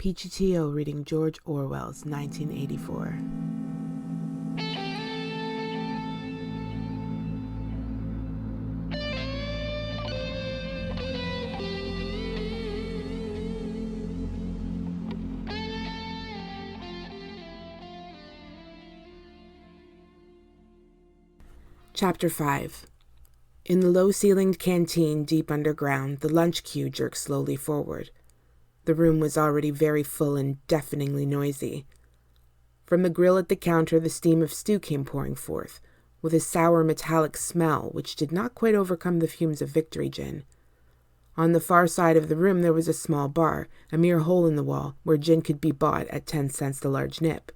Peachy T.O. reading George Orwell's 1984. Chapter 5. In the low-ceilinged canteen deep underground, the lunch queue jerked slowly forward. The room was already very full and deafeningly noisy. From the grill at the counter, the steam of stew came pouring forth, with a sour metallic smell which did not quite overcome the fumes of Victory gin. On the far side of the room there was a small bar, a mere hole in the wall, where gin could be bought at 10 cents the large nip.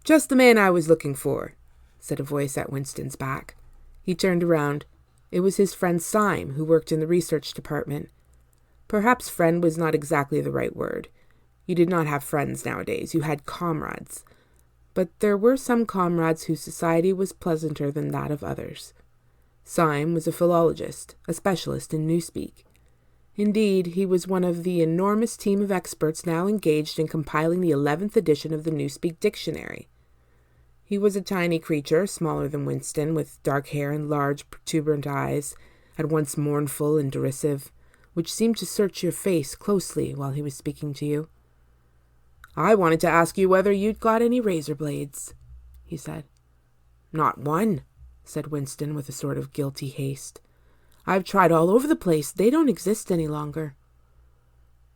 "Just the man I was looking for," said a voice at Winston's back. He turned around. It was his friend Syme, who worked in the research department. Perhaps friend was not exactly the right word. You did not have friends nowadays, you had comrades. But there were some comrades whose society was pleasanter than that of others. Syme was a philologist, a specialist in Newspeak. Indeed, he was one of the enormous team of experts now engaged in compiling the 11th edition of the Newspeak dictionary. He was a tiny creature, smaller than Winston, with dark hair and large, protuberant eyes, at once mournful and derisive, which seemed to search your face closely while he was speaking to you. "I wanted to ask you whether you'd got any razor blades," he said. "Not one," said Winston with a sort of guilty haste. "I've tried all over the place. They don't exist any longer."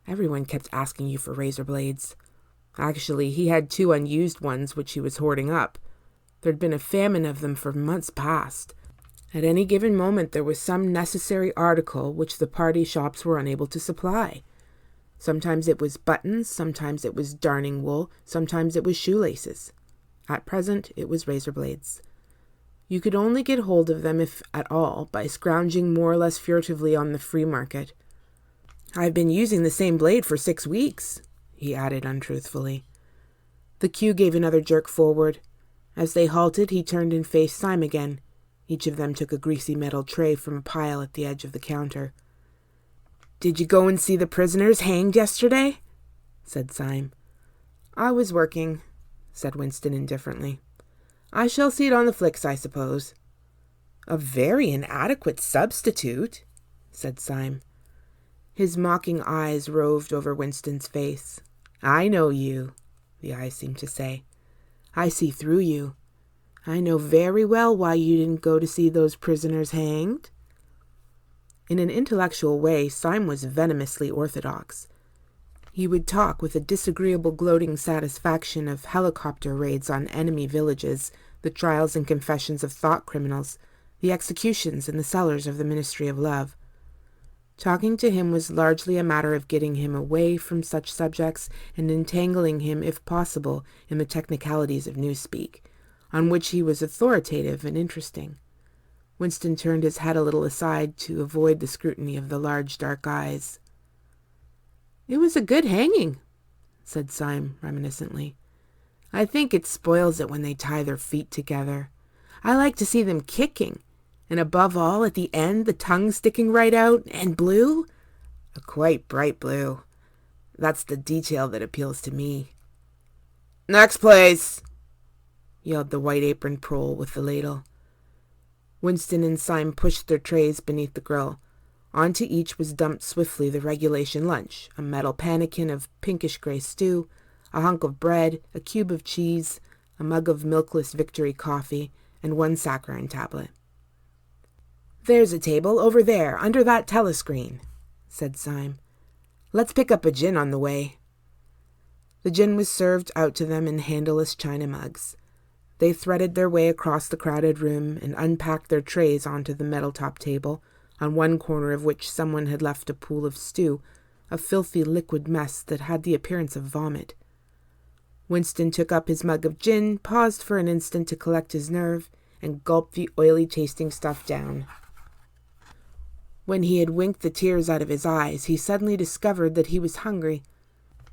Everyone kept asking you for razor blades. Actually, he had 2 unused ones which he was hoarding up. There'd been a famine of them for months past. At any given moment there was some necessary article which the party shops were unable to supply. Sometimes it was buttons, sometimes it was darning wool, sometimes it was shoelaces. At present it was razor blades. You could only get hold of them, if at all, by scrounging more or less furtively on the free market. "I've been using the same blade for 6 weeks, he added untruthfully. The queue gave another jerk forward. As they halted, he turned and faced Syme again. Each of them took a greasy metal tray from a pile at the edge of the counter. "Did you go and see the prisoners hanged yesterday?" said Syme. "I was working," said Winston indifferently. "I shall see it on the flicks, I suppose." "A very inadequate substitute," said Syme. His mocking eyes roved over Winston's face. "I know you," the eyes seemed to say. "I see through you. I know very well why you didn't go to see those prisoners hanged." In an intellectual way, Syme was venomously orthodox. He would talk with a disagreeable gloating satisfaction of helicopter raids on enemy villages, the trials and confessions of thought criminals, the executions in the cellars of the Ministry of Love. Talking to him was largely a matter of getting him away from such subjects and entangling him, if possible, in the technicalities of Newspeak, on which he was authoritative and interesting. Winston turned his head a little aside to avoid the scrutiny of the large dark eyes. "It was a good hanging," said Syme reminiscently. "I think it spoils it when they tie their feet together. I like to see them kicking, and above all, at the end, the tongue sticking right out, and blue. A quite bright blue. That's the detail that appeals to me." "Next place!" yelled the white-aproned prole with the ladle. Winston and Syme pushed their trays beneath the grill. Onto each was dumped swiftly the regulation lunch, a metal pannikin of pinkish-gray stew, a hunk of bread, a cube of cheese, a mug of milkless Victory coffee, and 1 saccharine tablet. "There's a table over there, under that telescreen," said Syme. "Let's pick up a gin on the way." The gin was served out to them in handleless china mugs. They threaded their way across the crowded room and unpacked their trays onto the metal-top table, on one corner of which someone had left a pool of stew, a filthy liquid mess that had the appearance of vomit. Winston took up his mug of gin, paused for an instant to collect his nerve, and gulped the oily-tasting stuff down. When he had winked the tears out of his eyes, he suddenly discovered that he was hungry.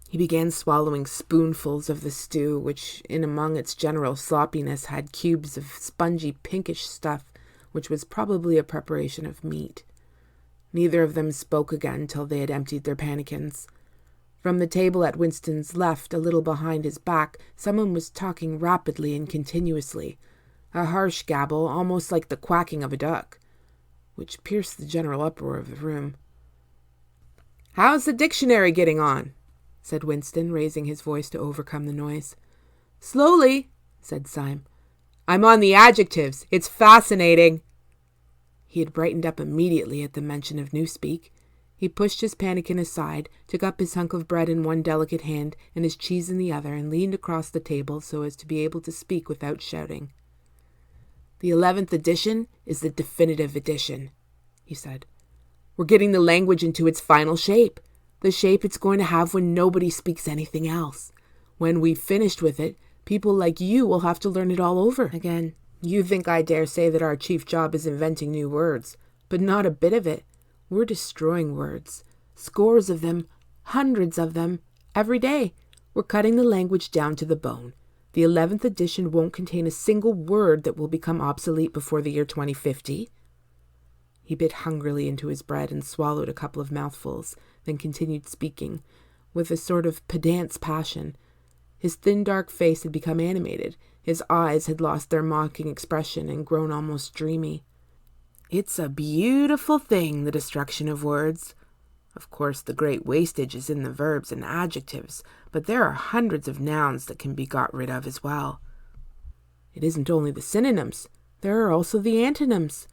He began swallowing spoonfuls of the stew, which, in among its general sloppiness, had cubes of spongy pinkish stuff, which was probably a preparation of meat. Neither of them spoke again till they had emptied their pannikins. From the table at Winston's left, a little behind his back, someone was talking rapidly and continuously, a harsh gabble, almost like the quacking of a duck, which pierced the general uproar of the room. "How's the dictionary getting on?" said Winston, raising his voice to overcome the noise. "Slowly," said Syme. "I'm on the adjectives. It's fascinating." He had brightened up immediately at the mention of Newspeak. He pushed his pannikin aside, took up his hunk of bread in one delicate hand and his cheese in the other, and leaned across the table so as to be able to speak without shouting. "The 11th edition is the definitive edition," he said. "We're getting the language into its final shape, the shape it's going to have when nobody speaks anything else. When we've finished with it, people like you will have to learn it all over again. You think I dare say that our chief job is inventing new words, but not a bit of it. We're destroying words. Scores of them, hundreds of them, every day. We're cutting the language down to the bone. The 11th edition won't contain a single word that will become obsolete before the year 2050. He bit hungrily into his bread and swallowed a couple of mouthfuls, then continued speaking, with a sort of pedant's passion. His thin, dark face had become animated. His eyes had lost their mocking expression and grown almost dreamy. "It's a beautiful thing, the destruction of words. Of course, the great wastage is in the verbs and adjectives, but there are hundreds of nouns that can be got rid of as well. It isn't only the synonyms. There are also the antonyms.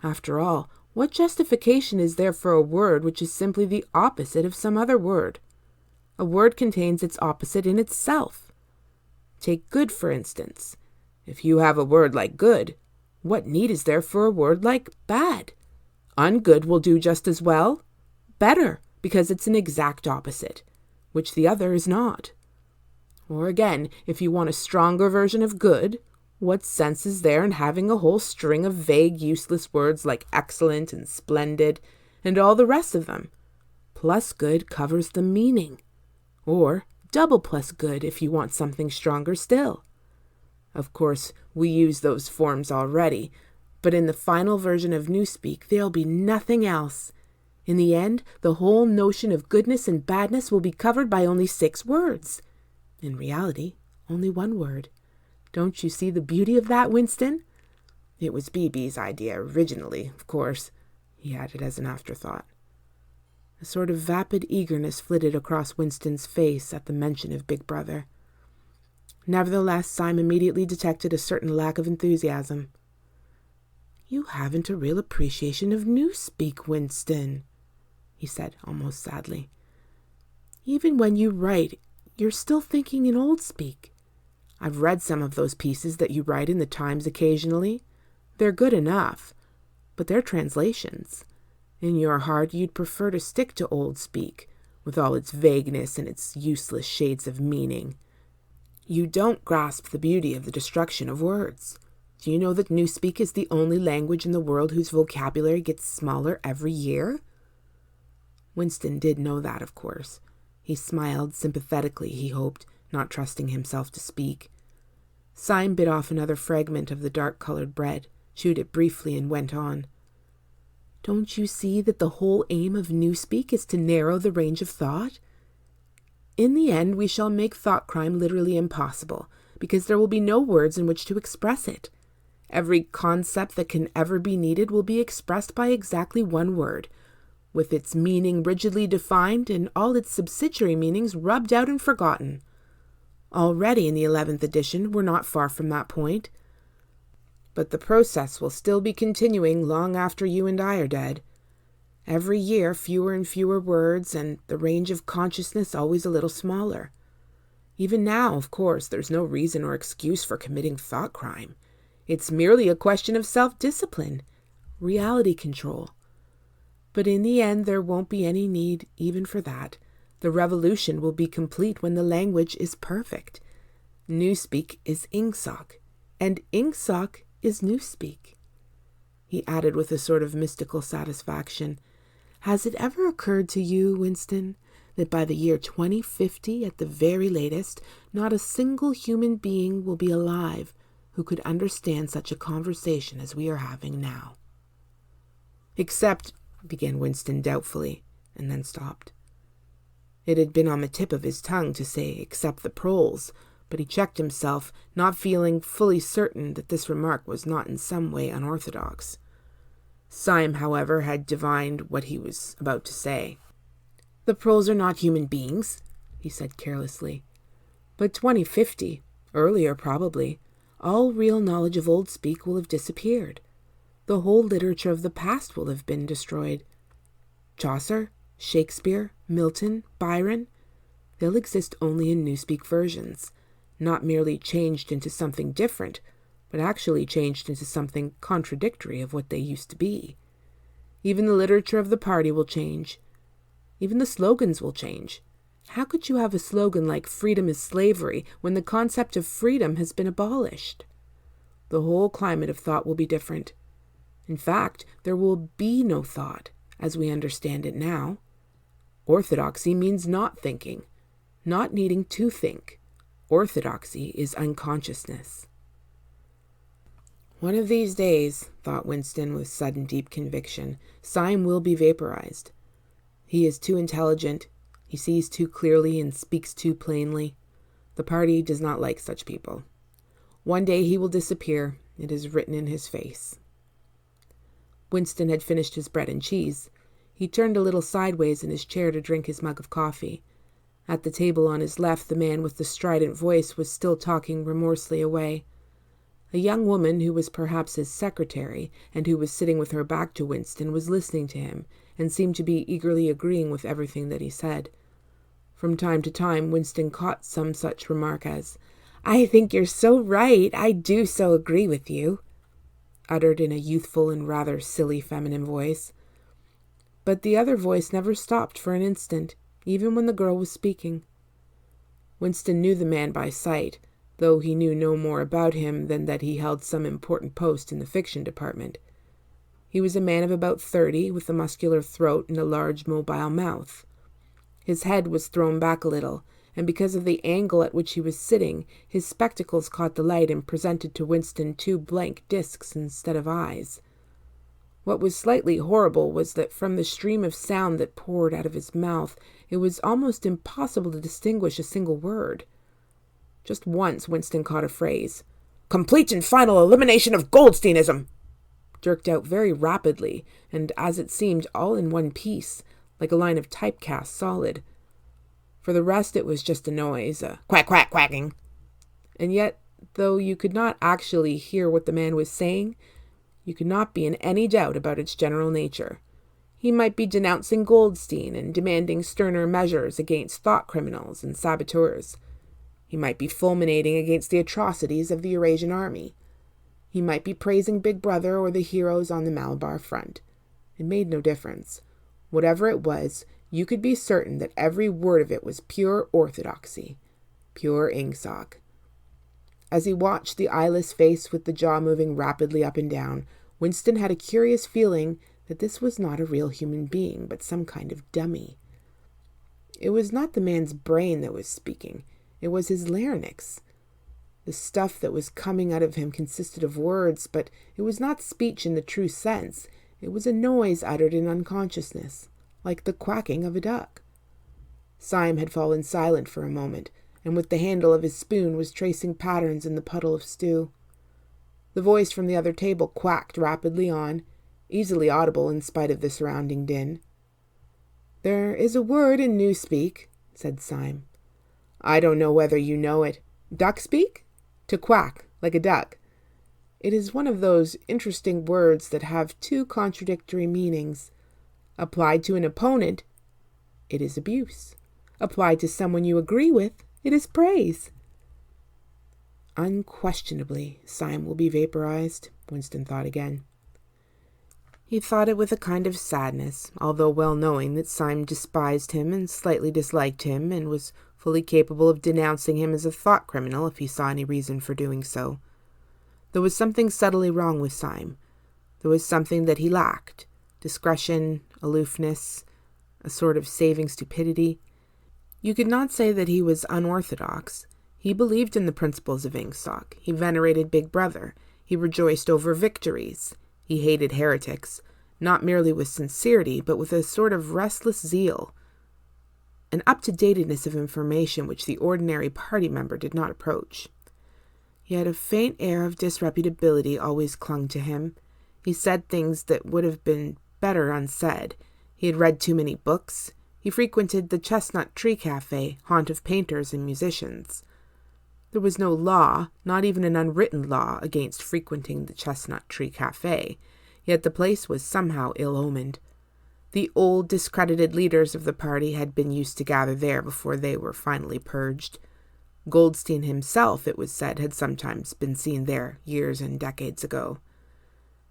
After all, what justification is there for a word which is simply the opposite of some other word? A word contains its opposite in itself. Take good, for instance. If you have a word like good, what need is there for a word like bad? Ungood will do just as well, better, because it's an exact opposite, which the other is not. Or again, if you want a stronger version of good, what sense is there in having a whole string of vague, useless words like excellent and splendid, and all the rest of them? Plus good covers the meaning. Or double plus good if you want something stronger still. Of course, we use those forms already, but in the final version of Newspeak, there'll be nothing else. In the end, the whole notion of goodness and badness will be covered by only 6 words. In reality, only 1 word. Don't you see the beauty of that, Winston? It was BB's idea originally, of course," he added as an afterthought. A sort of vapid eagerness flitted across Winston's face at the mention of Big Brother. Nevertheless, Syme immediately detected a certain lack of enthusiasm. "You haven't a real appreciation of Newspeak, Winston," he said, almost sadly. "Even when you write, you're still thinking in old speak. I've read some of those pieces that you write in the Times occasionally. They're good enough, but they're translations. In your heart, you'd prefer to stick to old speak, with all its vagueness and its useless shades of meaning. You don't grasp the beauty of the destruction of words. Do you know that Newspeak is the only language in the world whose vocabulary gets smaller every year?" Winston did know that, of course. He smiled sympathetically, he hoped, not trusting himself to speak. Syme bit off another fragment of the dark-colored bread, chewed it briefly, and went on. "Don't you see that the whole aim of Newspeak is to narrow the range of thought? In the end, we shall make thought crime literally impossible, because there will be no words in which to express it. Every concept that can ever be needed will be expressed by exactly 1 word, with its meaning rigidly defined and all its subsidiary meanings rubbed out and forgotten. Already in the 11th edition, we're not far from that point. But the process will still be continuing long after you and I are dead. Every year, fewer and fewer words, and the range of consciousness always a little smaller. Even now, of course, there's no reason or excuse for committing thought crime. It's merely a question of self-discipline, reality control. But in the end, there won't be any need even for that. The revolution will be complete when the language is perfect. Newspeak is Ingsoc, and Ingsoc is Newspeak." He added with a sort of mystical satisfaction, "Has it ever occurred to you, Winston, that by the year 2050, at the very latest, not a single human being will be alive who could understand such a conversation as we are having now?" "Except," began Winston doubtfully, and then stopped. It had been on the tip of his tongue to say, "except the proles," but he checked himself, not feeling fully certain that this remark was not in some way unorthodox. Syme, however, had divined what he was about to say. "The proles are not human beings," he said carelessly. "But 2050, earlier probably, all real knowledge of Old Speak will have disappeared. The whole literature of the past will have been destroyed. Chaucer, Shakespeare, Milton, Byron, they'll exist only in Newspeak versions, not merely changed into something different, but actually changed into something contradictory of what they used to be. Even the literature of the party will change. Even the slogans will change. How could you have a slogan like 'freedom is slavery' when the concept of freedom has been abolished? The whole climate of thought will be different. In fact, there will be no thought, as we understand it now. Orthodoxy means not thinking, not needing to think. Orthodoxy is unconsciousness." One of these days, thought Winston with sudden deep conviction, Syme will be vaporized. He is too intelligent, he sees too clearly and speaks too plainly. The party does not like such people. One day he will disappear. It is written in his face. Winston had finished his bread and cheese. He turned a little sideways in his chair to drink his mug of coffee. At the table on his left, the man with the strident voice was still talking remorselessly away. A young woman, who was perhaps his secretary, and who was sitting with her back to Winston, was listening to him, and seemed to be eagerly agreeing with everything that he said. From time to time, Winston caught some such remark as, "I think you're so right, I do so agree with you," uttered in a youthful and rather silly feminine voice. But the other voice never stopped for an instant, even when the girl was speaking. Winston knew the man by sight, though he knew no more about him than that he held some important post in the fiction department. He was a man of about 30, with a muscular throat and a large mobile mouth. His head was thrown back a little, and because of the angle at which he was sitting, his spectacles caught the light and presented to Winston two blank discs instead of eyes. What was slightly horrible was that from the stream of sound that poured out of his mouth, it was almost impossible to distinguish a single word. Just once Winston caught a phrase, "complete and final elimination of Goldsteinism," jerked out very rapidly, and as it seemed all in one piece, like a line of typecast solid. For the rest it was just a noise, a quack quack quacking. And yet, though you could not actually hear what the man was saying, you could not be in any doubt about its general nature. He might be denouncing Goldstein and demanding sterner measures against thought criminals and saboteurs. He might be fulminating against the atrocities of the Eurasian army. He might be praising Big Brother or the heroes on the Malabar front. It made no difference. Whatever it was, you could be certain that every word of it was pure orthodoxy, pure ingsoc. As he watched the eyeless face with the jaw moving rapidly up and down, Winston had a curious feeling that this was not a real human being, but some kind of dummy. It was not the man's brain that was speaking. It was his larynx. The stuff that was coming out of him consisted of words, but it was not speech in the true sense. It was a noise uttered in unconsciousness, like the quacking of a duck. Syme had fallen silent for a moment, and with the handle of his spoon was tracing patterns in the puddle of stew. The voice from the other table quacked rapidly on, easily audible in spite of the surrounding din. "There is a word in Newspeak," said Syme. "I don't know whether you know it. Duck-speak? To quack, like a duck. It is one of those interesting words that have two contradictory meanings. Applied to an opponent, it is abuse. Applied to someone you agree with, it is praise." Unquestionably, Syme will be vaporized, Winston thought again. He thought it with a kind of sadness, although well knowing that Syme despised him and slightly disliked him, and was fully capable of denouncing him as a thought criminal if he saw any reason for doing so. There was something subtly wrong with Syme. There was something that he lacked: discretion, aloofness, a sort of saving stupidity. You could not say that he was unorthodox. He believed in the principles of ingsoc. He venerated Big Brother. He rejoiced over victories. He hated heretics, not merely with sincerity, but with a sort of restless zeal. an up-to-datedness of information which the ordinary party member did not approach. Yet a faint air of disreputability always clung to him. He said things that would have been better unsaid. He had read too many books. He frequented the Chestnut Tree Cafe, haunt of painters and musicians. There was no law, not even an unwritten law, against frequenting the Chestnut Tree Cafe, yet the place was somehow ill-omened. The old, discredited leaders of the party had been used to gather there before they were finally purged. Goldstein himself, it was said, had sometimes been seen there years and decades ago.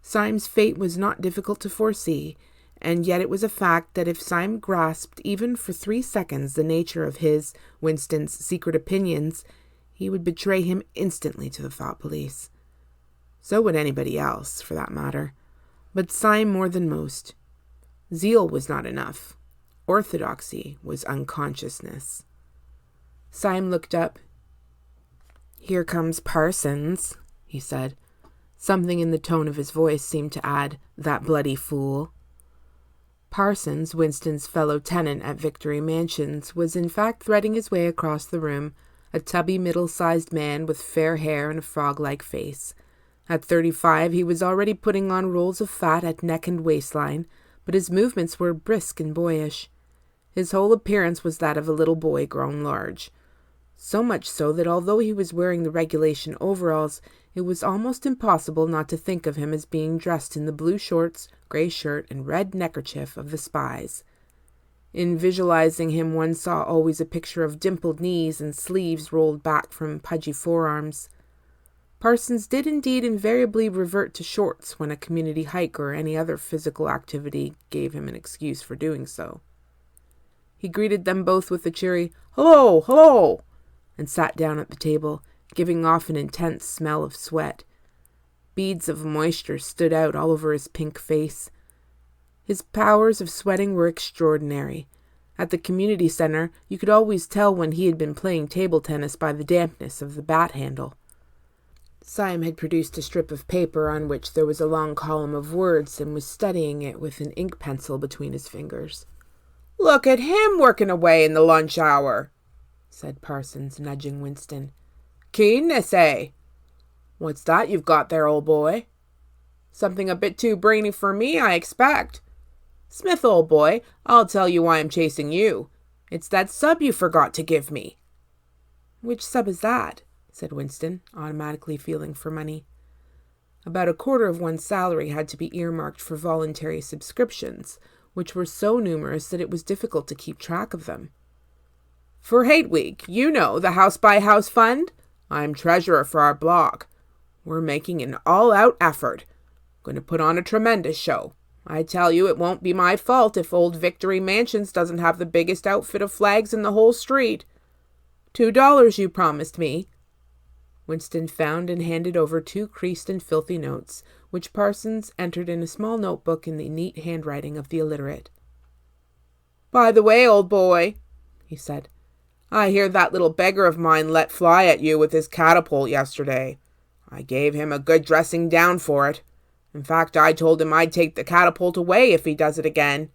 Syme's fate was not difficult to foresee, and yet it was a fact that if Syme grasped even for 3 seconds the nature of his, Winston's, secret opinions, he would betray him instantly to the thought police. So would anybody else, for that matter. But Syme more than most. Zeal was not enough. Orthodoxy was unconsciousness. Syme looked up. "Here comes Parsons," he said. Something in the tone of his voice seemed to add, "that bloody fool." Parsons, Winston's fellow tenant at Victory Mansions, was in fact threading his way across the room, a tubby, middle-sized man with fair hair and a frog-like face. At 35, he was already putting on rolls of fat at neck and waistline, but his movements were brisk and boyish. His whole appearance was that of a little boy grown large. So much so that although he was wearing the regulation overalls, it was almost impossible not to think of him as being dressed in the blue shorts, grey shirt, and red neckerchief of the spies. In visualizing him, one saw always a picture of dimpled knees and sleeves rolled back from pudgy forearms. Parsons did indeed invariably revert to shorts when a community hike or any other physical activity gave him an excuse for doing so. He greeted them both with a cheery, "Hello, hello," and sat down at the table, giving off an intense smell of sweat. Beads of moisture stood out all over his pink face. His powers of sweating were extraordinary. At the community center, you could always tell when he had been playing table tennis by the dampness of the bat handle. Syme had produced a strip of paper on which there was a long column of words and was studying it with an ink pencil between his fingers. "Look at him working away in the lunch hour," said Parsons, nudging Winston. "Keenness, eh? What's that you've got there, old boy? Something a bit too brainy for me, I expect. Smith, old boy, I'll tell you why I'm chasing you. It's that sub you forgot to give me." "Which sub is that?" said Winston, automatically feeling for money. About a quarter of one's salary had to be earmarked for voluntary subscriptions, which were so numerous that it was difficult to keep track of them. "For Hate Week, you know, the House by House Fund. I'm treasurer for our blog. We're making an all-out effort. Going to put on a tremendous show. I tell you, it won't be my fault if old Victory Mansions doesn't have the biggest outfit of flags in the whole street. $2 you promised me." Winston found and handed over 2 creased and filthy notes, which Parsons entered in a small notebook in the neat handwriting of the illiterate. "By the way, old boy," he said, "I hear that little beggar of mine let fly at you with his catapult yesterday. I gave him a good dressing down for it. In fact, I told him I'd take the catapult away if he does it again."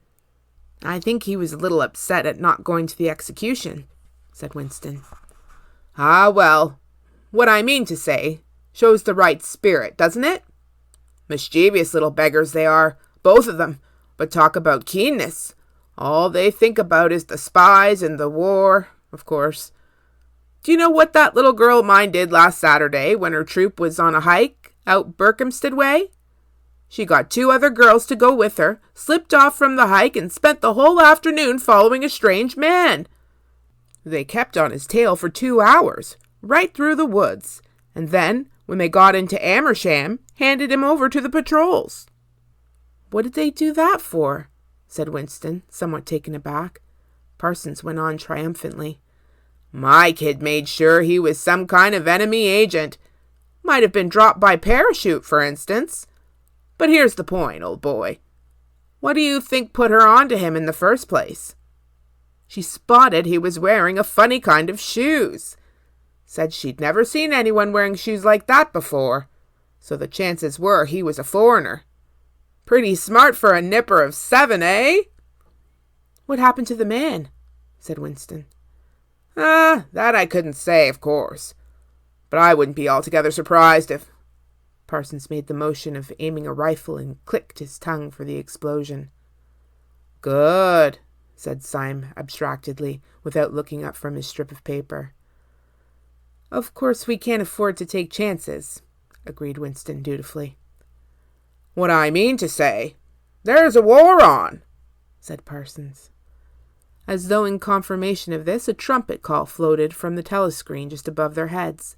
"I think he was a little upset at not going to the execution," said Winston. "Ah, well, what I mean to say shows the right spirit, doesn't it? Mischievous little beggars they are, both of them, but talk about keenness. All they think about is the spies and the war, of course. Do you know what that little girl of mine did last Saturday when her troop was on a hike out Berkhamsted way? She got 2 other girls to go with her, slipped off from the hike, and spent the whole afternoon following a strange man. They kept on his tail for 2 hours, right through the woods, and then, when they got into Amersham, handed him over to the patrols." "What did they do that for?" said Winston, somewhat taken aback. Parsons went on triumphantly. "My kid made sure he was some kind of enemy agent. Might have been dropped by parachute, for instance. But here's the point, old boy. What do you think put her on to him in the first place? She spotted he was wearing a funny kind of shoes. Said she'd never seen anyone wearing shoes like that before, so the chances were he was a foreigner. Pretty smart for a nipper of 7, eh?" "What happened to the man?" said Winston. That I couldn't say, of course. But I wouldn't be altogether surprised if... Parsons made the motion of aiming a rifle and clicked his tongue for the explosion. Good, said Syme abstractedly, without looking up from his strip of paper. Of course we can't afford to take chances, agreed Winston dutifully. What I mean to say, there's a war on, said Parsons. As though in confirmation of this, a trumpet call floated from the telescreen just above their heads.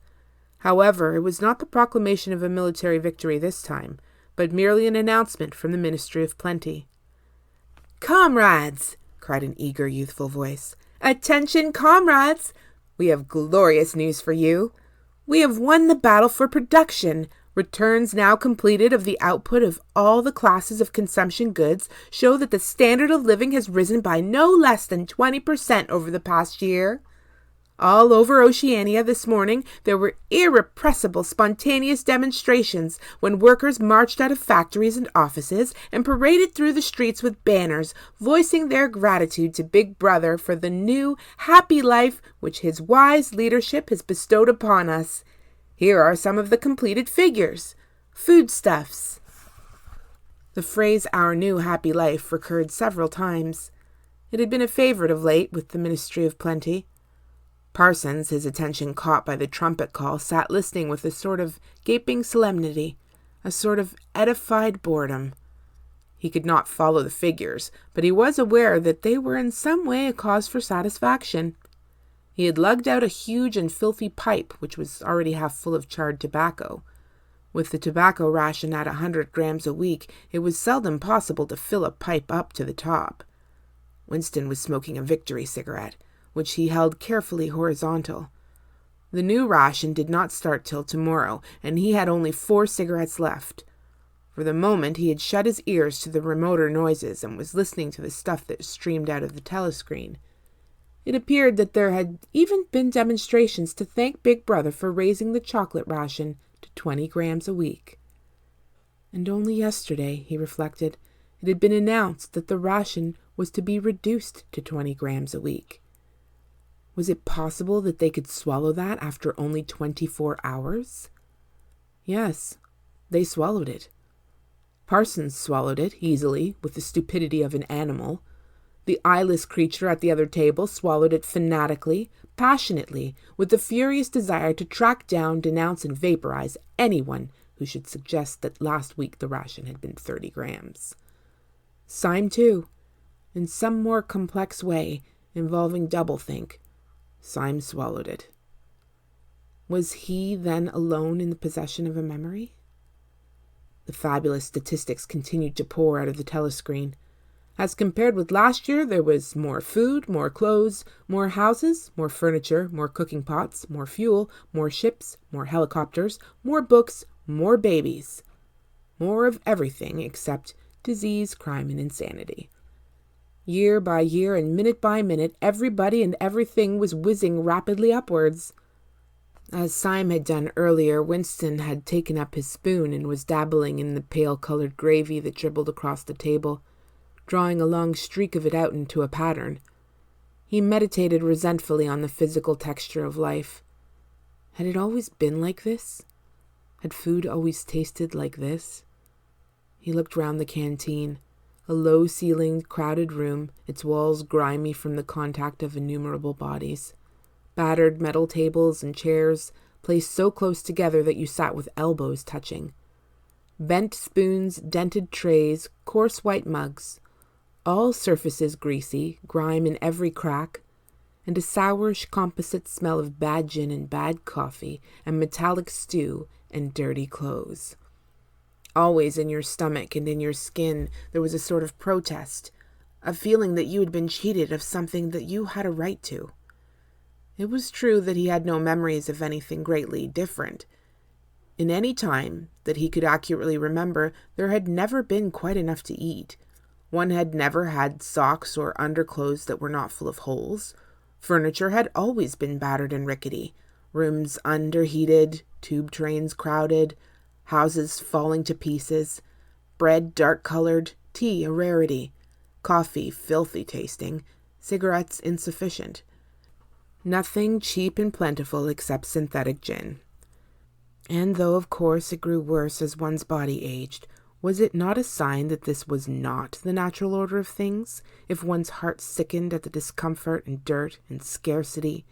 However, it was not the proclamation of a military victory this time, but merely an announcement from the Ministry of Plenty. "Comrades!" cried an eager, youthful voice. "Attention, comrades! We have glorious news for you. We have won the battle for production. Returns now completed of the output of all the classes of consumption goods show that the standard of living has risen by no less than 20% over the past year. All over Oceania this morning there were irrepressible spontaneous demonstrations when workers marched out of factories and offices and paraded through the streets with banners voicing their gratitude to Big Brother for the new, happy life which his wise leadership has bestowed upon us. Here are some of the completed figures. Foodstuffs." The phrase "our new happy life" recurred several times. It had been a favorite of late with the Ministry of Plenty. Parsons, his attention caught by the trumpet call, sat listening with a sort of gaping solemnity, a sort of edified boredom. He could not follow the figures, but he was aware that they were in some way a cause for satisfaction. He had lugged out a huge and filthy pipe, which was already half full of charred tobacco. With the tobacco ration at 100 grams a week, it was seldom possible to fill a pipe up to the top. Winston was smoking a victory cigarette, which he held carefully horizontal. The new ration did not start till tomorrow, and he had only 4 cigarettes left. For the moment he had shut his ears to the remoter noises and was listening to the stuff that streamed out of the telescreen. It appeared that there had even been demonstrations to thank Big Brother for raising the chocolate ration to 20 grams a week. And only yesterday, he reflected, it had been announced that the ration was to be reduced to 20 grams a week. Was it possible that they could swallow that after only 24 hours? Yes, they swallowed it. Parsons swallowed it easily, with the stupidity of an animal. The eyeless creature at the other table swallowed it fanatically, passionately, with the furious desire to track down, denounce, and vaporize anyone who should suggest that last week the ration had been 30 grams. Syme, too, in some more complex way, involving doublethink, Syme swallowed it. Was he then alone in the possession of a memory? The fabulous statistics continued to pour out of the telescreen. As compared with last year, there was more food, more clothes, more houses, more furniture, more cooking pots, more fuel, more ships, more helicopters, more books, more babies. More of everything except disease, crime, and insanity. Year by year and minute by minute, everybody and everything was whizzing rapidly upwards. As Syme had done earlier, Winston had taken up his spoon and was dabbling in the pale-colored gravy that dribbled across the table, drawing a long streak of it out into a pattern. He meditated resentfully on the physical texture of life. Had it always been like this? Had food always tasted like this? He looked round the canteen, a low-ceilinged, crowded room, its walls grimy from the contact of innumerable bodies. Battered metal tables and chairs, placed so close together that you sat with elbows touching. Bent spoons, dented trays, coarse white mugs. All surfaces greasy, grime in every crack, and a sourish composite smell of bad gin and bad coffee and metallic stew and dirty clothes. Always in your stomach and in your skin there was a sort of protest, a feeling that you had been cheated of something that you had a right to. It was true that he had no memories of anything greatly different. In any time that he could accurately remember, there had never been quite enough to eat. One had never had socks or underclothes that were not full of holes. Furniture had always been battered and rickety. Rooms underheated, tube trains crowded, houses falling to pieces, bread dark-colored, tea a rarity, coffee filthy tasting, cigarettes insufficient. Nothing cheap and plentiful except synthetic gin. And though, of course, it grew worse as one's body aged, was it not a sign that this was not the natural order of things, if one's heart sickened at the discomfort and dirt and scarcity,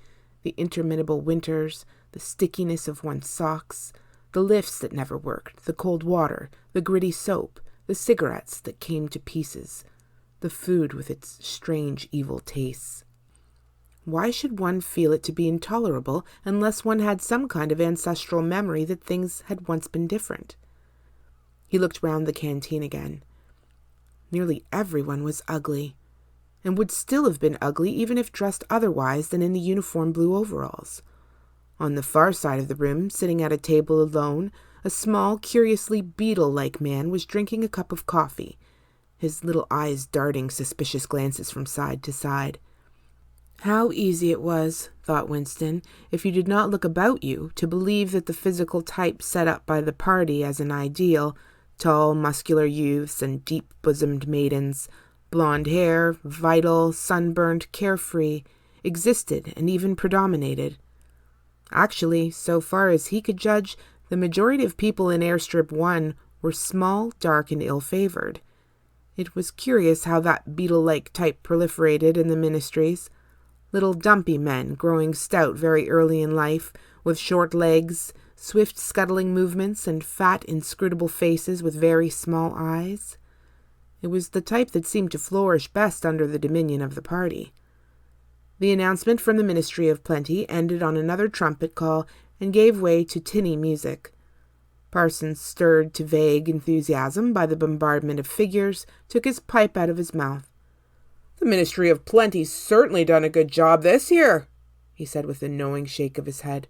the interminable winters, the stickiness of one's socks, the lifts that never worked, the cold water, the gritty soap, the cigarettes that came to pieces, the food with its strange evil tastes? Why should one feel it to be intolerable unless one had some kind of ancestral memory that things had once been different? He looked round the canteen again. Nearly everyone was ugly, and would still have been ugly even if dressed otherwise than in the uniform blue overalls. On the far side of the room, sitting at a table alone, a small, curiously beetle-like man was drinking a cup of coffee, his little eyes darting suspicious glances from side to side. How easy it was, thought Winston, if you did not look about you, to believe that the physical type set up by the party as an ideal, tall, muscular youths and deep-bosomed maidens, blonde hair, vital, sunburnt, carefree, existed and even predominated. Actually, so far as he could judge, the majority of people in Airstrip 1 were small, dark, and ill-favored. It was curious how that beetle-like type proliferated in the ministries. Little dumpy men, growing stout very early in life, with short legs, swift scuttling movements, and fat, inscrutable faces with very small eyes. It was the type that seemed to flourish best under the dominion of the party. The announcement from the Ministry of Plenty ended on another trumpet call and gave way to tinny music. Parsons, stirred to vague enthusiasm by the bombardment of figures, took his pipe out of his mouth. "The Ministry of Plenty's certainly done a good job this year," he said with a knowing shake of his head.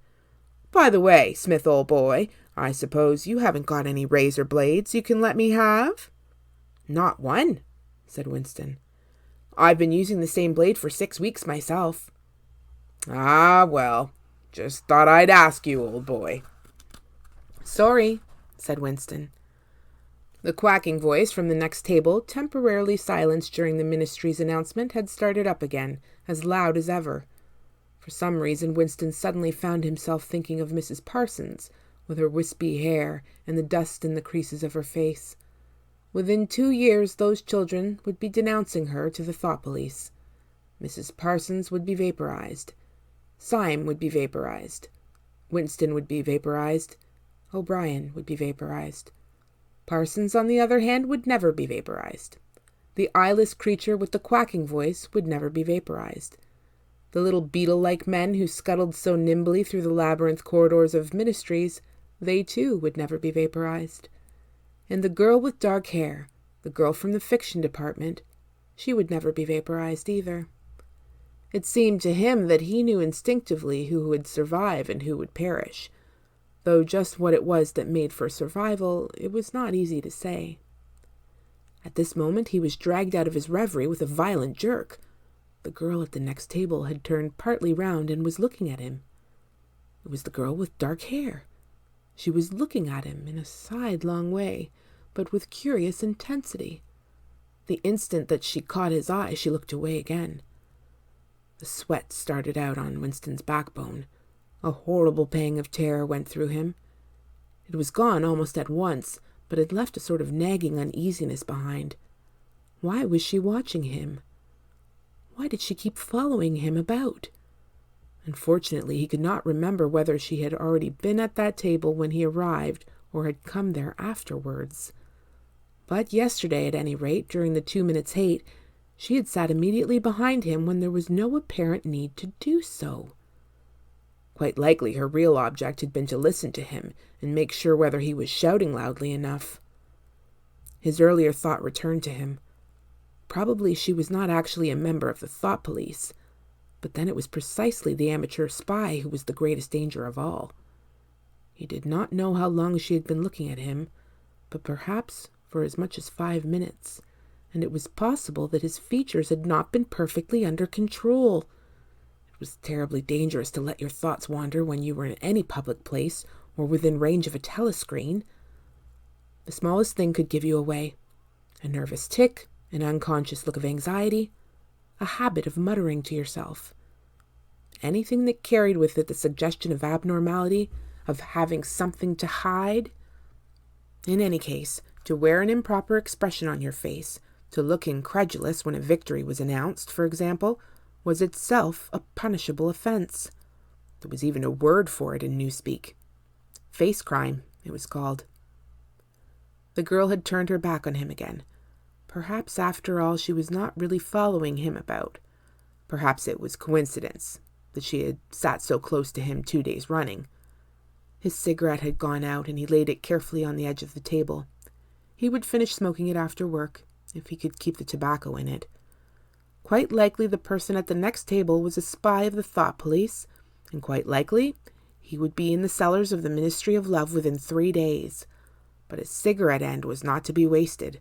"By the way, Smith, old boy, I suppose you haven't got any razor blades you can let me have?" "Not one," said Winston. "I've been using the same blade for 6 weeks myself." "Ah, well, just thought I'd ask you, old boy." "Sorry," said Winston. The quacking voice from the next table, temporarily silenced during the ministry's announcement, had started up again, as loud as ever. For some reason, Winston suddenly found himself thinking of Mrs. Parsons, with her wispy hair and the dust in the creases of her face. Within 2 years, those children would be denouncing her to the thought police. Mrs. Parsons would be vaporized. Syme would be vaporized. Winston would be vaporized. O'Brien would be vaporized. Parsons, on the other hand, would never be vaporized. The eyeless creature with the quacking voice would never be vaporized. The little beetle-like men who scuttled so nimbly through the labyrinth corridors of ministries, they too would never be vaporized. And the girl with dark hair, the girl from the fiction department, she would never be vaporized either. It seemed to him that he knew instinctively who would survive and who would perish, though just what it was that made for survival, it was not easy to say. At this moment he was dragged out of his reverie with a violent jerk. The girl at the next table had turned partly round and was looking at him. It was the girl with dark hair. She was looking at him in a sidelong way, but with curious intensity. The instant that she caught his eye, she looked away again. The sweat started out on Winston's backbone. A horrible pang of terror went through him. It was gone almost at once, but had left a sort of nagging uneasiness behind. Why was she watching him? Why did she keep following him about? Unfortunately, he could not remember whether she had already been at that table when he arrived or had come there afterwards. But yesterday, at any rate, during the 2 minutes' hate, she had sat immediately behind him when there was no apparent need to do so. Quite likely her real object had been to listen to him and make sure whether he was shouting loudly enough. His earlier thought returned to him. Probably she was not actually a member of the thought police, but then it was precisely the amateur spy who was the greatest danger of all. He did not know how long she had been looking at him, but perhaps for as much as 5 minutes, and it was possible that his features had not been perfectly under control. It was terribly dangerous to let your thoughts wander when you were in any public place or within range of a telescreen. The smallest thing could give you away. A nervous tic, an unconscious look of anxiety, a habit of muttering to yourself. Anything that carried with it the suggestion of abnormality, of having something to hide. In any case, to wear an improper expression on your face, to look incredulous when a victory was announced, for example, was itself a punishable offense. There was even a word for it in Newspeak. Face crime, it was called. The girl had turned her back on him again. Perhaps, after all, she was not really following him about. Perhaps it was coincidence that she had sat so close to him 2 days running. His cigarette had gone out, and he laid it carefully on the edge of the table. He would finish smoking it after work, if he could keep the tobacco in it. Quite likely the person at the next table was a spy of the thought police, and quite likely he would be in the cellars of the Ministry of Love within 3 days. But a cigarette end was not to be wasted.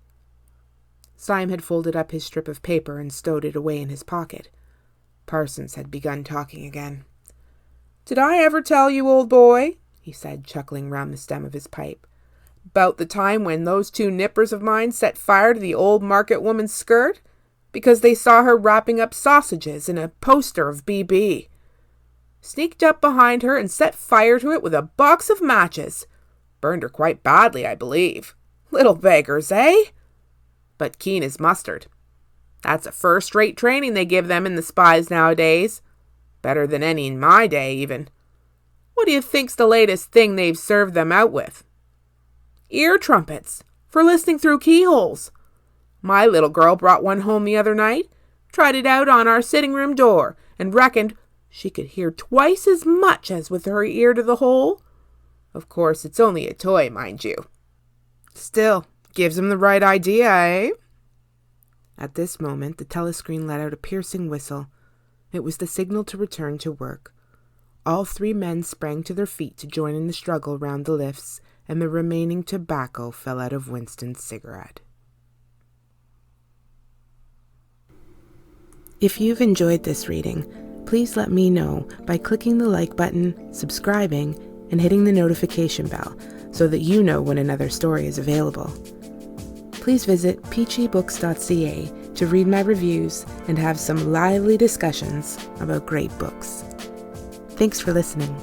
Syme had folded up his strip of paper and stowed it away in his pocket. Parsons had begun talking again. "Did I ever tell you, old boy," he said, chuckling round the stem of his pipe, "about the time when those 2 nippers of mine set fire to the old market woman's skirt because they saw her wrapping up sausages in a poster of BB? Sneaked up behind her and set fire to it with a box of matches. Burned her quite badly, I believe. Little beggars, eh? But keen as mustard. That's a first-rate training they give them in the spies nowadays. Better than any in my day, even. What do you think's the latest thing they've served them out with? Ear trumpets, for listening through keyholes. My little girl brought one home the other night, tried it out on our sitting-room door, and reckoned she could hear twice as much as with her ear to the hole. Of course, it's only a toy, mind you. Still, gives 'em the right idea, eh?" At this moment, the telescreen let out a piercing whistle. It was the signal to return to work. All 3 men sprang to their feet to join in the struggle round the lifts, and the remaining tobacco fell out of Winston's cigarette. If you've enjoyed this reading, please let me know by clicking the like button, subscribing, and hitting the notification bell so that you know when another story is available. Please visit peachybooks.ca to read my reviews and have some lively discussions about great books. Thanks for listening.